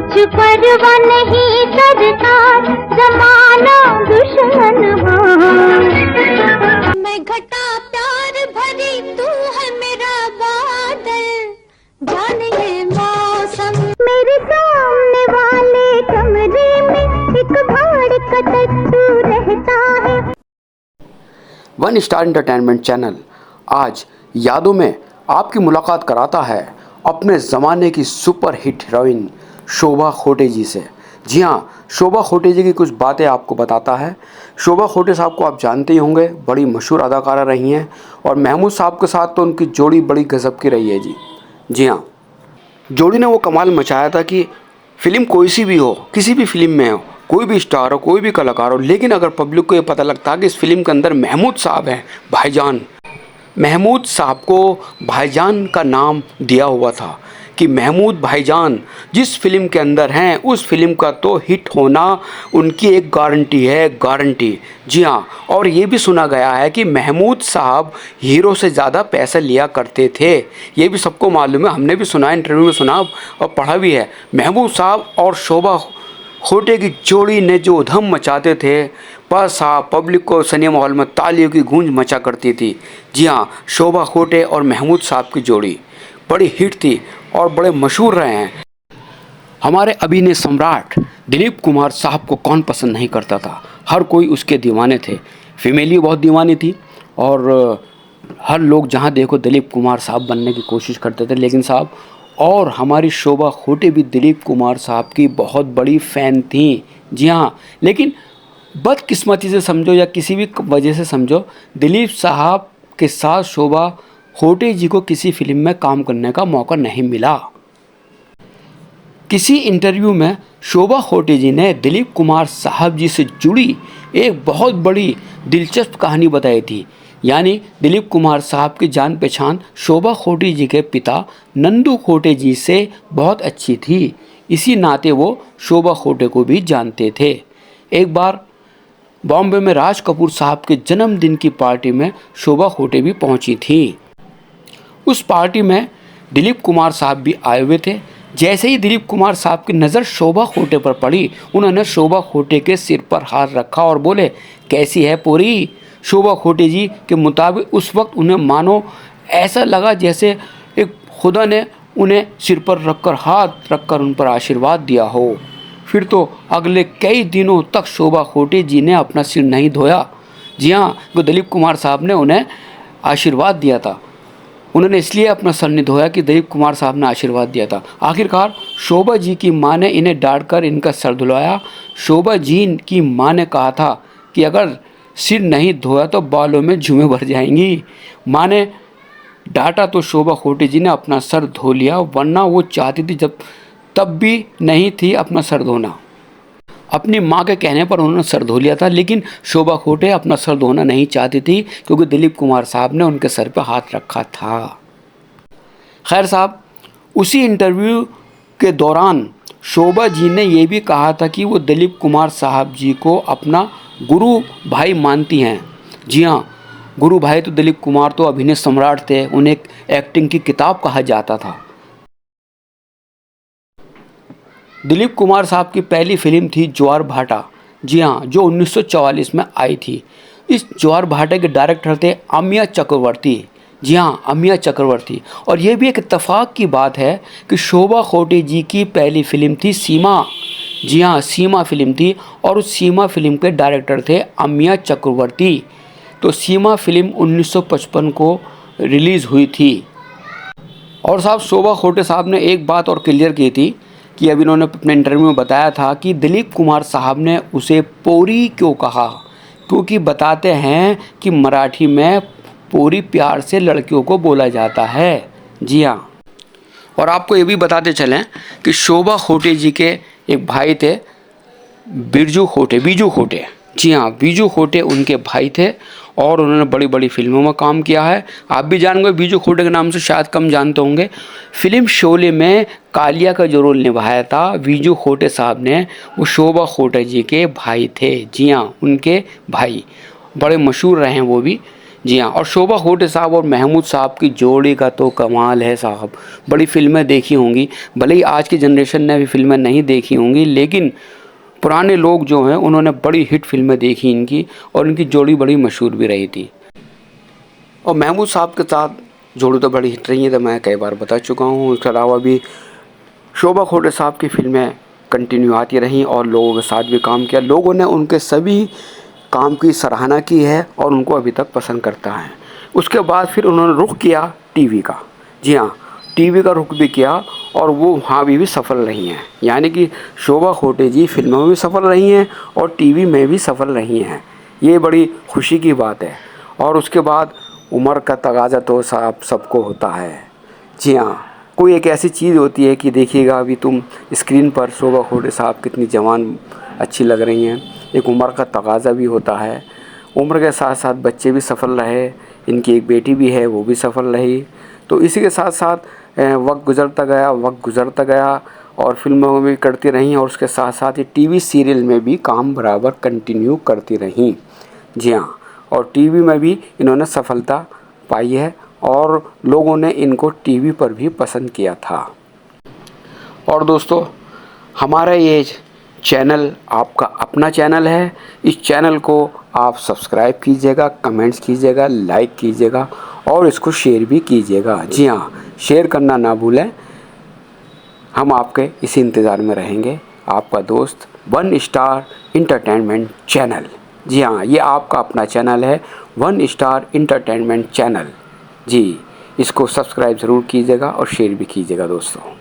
कुछ परवाह नहीं सरकार, जमाना दुश्मन हाँ। मैं घटा प्यार भरी, तू है मेरा बादल, जाने ये मौसम। मेरे सामने वाले कमरे में एक भाड़ का टट्टू रहता है। वन स्टार एंटरटेनमेंट चैनल आज यादों में आपकी मुलाकात कराता है अपने ज़माने की सुपर हिट हीरोइन शोभा खोटे जी से। जी हाँ, शोभा खोटे जी की कुछ बातें आपको बताता है। शोभा खोटे साहब को आप जानते ही होंगे, बड़ी मशहूर अदाकारा रही हैं और महमूद साहब के साथ तो उनकी जोड़ी बड़ी गजब की रही है। जी हाँ, जोड़ी ने वो कमाल मचाया था कि फिल्म कोई सी भी हो, किसी भी फिल्म में हो, कोई भी स्टार हो, कोई भी कलाकार हो, लेकिन अगर पब्लिक को ये पता लगता कि इस फिल्म के अंदर महमूद साहब हैं, भाईजान, महमूद साहब को भाईजान का नाम दिया हुआ था कि महमूद भाईजान जिस फिल्म के अंदर हैं उस फिल्म का तो हिट होना उनकी एक गारंटी है, गारंटी। जी हाँ, और ये भी सुना गया है कि महमूद साहब हीरो से ज़्यादा पैसा लिया करते थे। ये भी सबको मालूम है, हमने भी सुना, इंटरव्यू में सुना और पढ़ा भी है। महमूद साहब और शोभा खोटे की जोड़ी ने जो धम मचाते थे, बस हाँ, पब्लिक को सिनेमा हॉल में तालियों की गूंज मचा करती थी। जी हाँ, शोभा खोटे और महमूद साहब की जोड़ी बड़ी हिट थी और बड़े मशहूर रहे हैं। हमारे अभिनय सम्राट दिलीप कुमार साहब को कौन पसंद नहीं करता था, हर कोई उसके दीवाने थे। फैमिली बहुत दीवानी थी और हर लोग जहाँ देखो दिलीप कुमार साहब बनने की कोशिश करते थे। लेकिन साहब और हमारी शोभा खोटे भी दिलीप कुमार साहब की बहुत बड़ी फ़ैन थी। जी हाँ, लेकिन बदकिस्मती से समझो या किसी भी वजह से समझो, दिलीप साहब के साथ शोभा खोटे जी को किसी फिल्म में काम करने का मौका नहीं मिला। किसी इंटरव्यू में शोभा खोटे जी ने दिलीप कुमार साहब जी से जुड़ी एक बहुत बड़ी दिलचस्प कहानी बताई थी। यानी दिलीप कुमार साहब की जान पहचान शोभा खोटे जी के पिता नंदू खोटे जी से बहुत अच्छी थी। इसी नाते वो शोभा खोटे को भी जानते थे। एक बार बॉम्बे में राज कपूर साहब के जन्मदिन की पार्टी में शोभा खोटे भी पहुंची थी। उस पार्टी में दिलीप कुमार साहब भी आए हुए थे। जैसे ही दिलीप कुमार साहब की नज़र शोभा खोटे पर पड़ी, उन्होंने शोभा खोटे के सिर पर हाथ रखा और बोले, कैसी है पूरी। शोभा खोटे जी के मुताबिक उस वक्त उन्हें मानो ऐसा लगा जैसे एक खुदा ने उन्हें सिर पर रखकर हाथ रखकर उन पर आशीर्वाद दिया हो। फिर तो अगले कई दिनों तक शोभा खोटे जी ने अपना सिर नहीं धोया। जी हाँ, तो दिलीप कुमार साहब ने उन्हें आशीर्वाद दिया था। उन्होंने इसलिए अपना सर नहीं धोया कि दिलीप कुमार साहब ने आशीर्वाद दिया था। आखिरकार शोभा जी की मां ने इन्हें डांट कर इनका सर धुलवाया। शोभा जी की मां ने कहा था कि अगर सिर नहीं धोया तो बालों में झुमें भर जाएंगी। मां ने डांटा तो शोभा खोटे जी ने अपना सर धो लिया, वरना वो चाहती थी तब भी नहीं थी अपना सर धोना। अपनी माँ के कहने पर उन्होंने सर धो लिया था, लेकिन शोभा खोटे अपना सर धोना नहीं चाहती थी क्योंकि दिलीप कुमार साहब ने उनके सर पर हाथ रखा था। खैर साहब, उसी इंटरव्यू के दौरान शोभा जी ने यह भी कहा था कि वो दिलीप कुमार साहब जी को अपना गुरु भाई मानती हैं। जी हाँ, गुरु भाई तो दिलीप कुमार तो अभिनय सम्राट थे, उन्हें एक्टिंग की किताब कहा जाता था। दिलीप कुमार साहब की पहली फिल्म थी ज्वार भाटा। जी हाँ, जो 1944 में आई थी। इस ज्वार भाटे के डायरेक्टर थे अमिया चक्रवर्ती। जी हाँ, अमिया चक्रवर्ती। और ये भी एक इत्तेफाक की बात है कि शोभा खोटे जी की पहली फिल्म थी सीमा। जी हाँ, सीमा फिल्म थी और उस सीमा फिल्म के डायरेक्टर थे अमिया चक्रवर्ती। तो सीमा फिल्म 1955 को रिलीज़ हुई थी। और साहब, शोभा खोटे साहब ने एक बात और क्लियर की थी कि अभी इन्होंने अपने इंटरव्यू में बताया था कि दिलीप कुमार साहब ने उसे पोरी क्यों कहा, क्योंकि बताते हैं कि मराठी में पोरी प्यार से लड़कियों को बोला जाता है। जी हाँ, और आपको ये भी बताते चलें कि शोभा खोटे जी के एक भाई थे बीजू खोटे। जी हाँ, बीजू खोटे उनके भाई थे और उन्होंने बड़ी बड़ी फिल्मों में काम किया है। आप भी जानेंगे, बीजू खोटे के नाम से शायद कम जानते होंगे। फिल्म शोले में कालिया का जो रोल निभाया था बीजू खोटे साहब ने, वो शोभा खोटे जी के भाई थे। जी हाँ, उनके भाई बड़े मशहूर रहे हैं वो भी। जी हाँ, और शोभा खोटे साहब और महमूद साहब की जोड़ी का तो कमाल है साहब। बड़ी फिल्में देखी होंगी, भले ही आज की जनरेशन ने भी फिल्में नहीं देखी होंगी, लेकिन पुराने लोग जो हैं उन्होंने बड़ी हिट फिल्में देखी इनकी, और इनकी जोड़ी बड़ी मशहूर भी रही थी। और महमूद साहब के साथ जोड़ी तो बड़ी हिट रही है, तो मैं कई बार बता चुका हूँ। इसके अलावा भी शोभा खोटे साहब की फिल्में कंटिन्यू आती रहीं और लोगों के साथ भी काम किया। लोगों ने उनके सभी काम की सराहना की है और उनको अभी तक पसंद करता है। उसके बाद फिर उन्होंने रुख किया टीवी का। जी हाँ, टीवी का रुख भी किया और वो वहाँ भी सफल रही हैं। यानी कि शोभा खोटे जी फिल्मों में भी सफल रही हैं और टीवी में भी सफल रही हैं। ये बड़ी खुशी की बात है। और उसके बाद उम्र का तगाज़ा तो साहब सबको होता है। जी हाँ, कोई एक ऐसी चीज़ होती है कि देखिएगा अभी तुम स्क्रीन पर शोभा खोटे साहब कितनी जवान अच्छी लग रही हैं। एक उम्र का तगाज़ा भी होता है। उम्र के साथ साथ बच्चे भी सफल रहे। इनकी एक बेटी भी है, वो भी सफल रही। तो इसी के साथ साथ वक्त गुज़रता गया और फिल्मों में भी करती रहीं और उसके साथ साथ ये टीवी सीरियल में भी काम बराबर कंटिन्यू करती रहीं। जी हाँ, और टीवी में भी इन्होंने सफलता पाई है और लोगों ने इनको टीवी पर भी पसंद किया था। और दोस्तों, हमारा ये चैनल आपका अपना चैनल है। इस चैनल को आप सब्सक्राइब कीजिएगा, कमेंट्स कीजिएगा, लाइक कीजिएगा और इसको शेयर भी कीजिएगा। जी हाँ, शेयर करना ना भूलें। हम आपके इसी इंतज़ार में रहेंगे। आपका दोस्त 1 स्टार एंटरटेनमेंट चैनल। जी हाँ, ये आपका अपना चैनल है, 1 स्टार एंटरटेनमेंट चैनल। जी, इसको सब्सक्राइब ज़रूर कीजिएगा और शेयर भी कीजिएगा दोस्तों।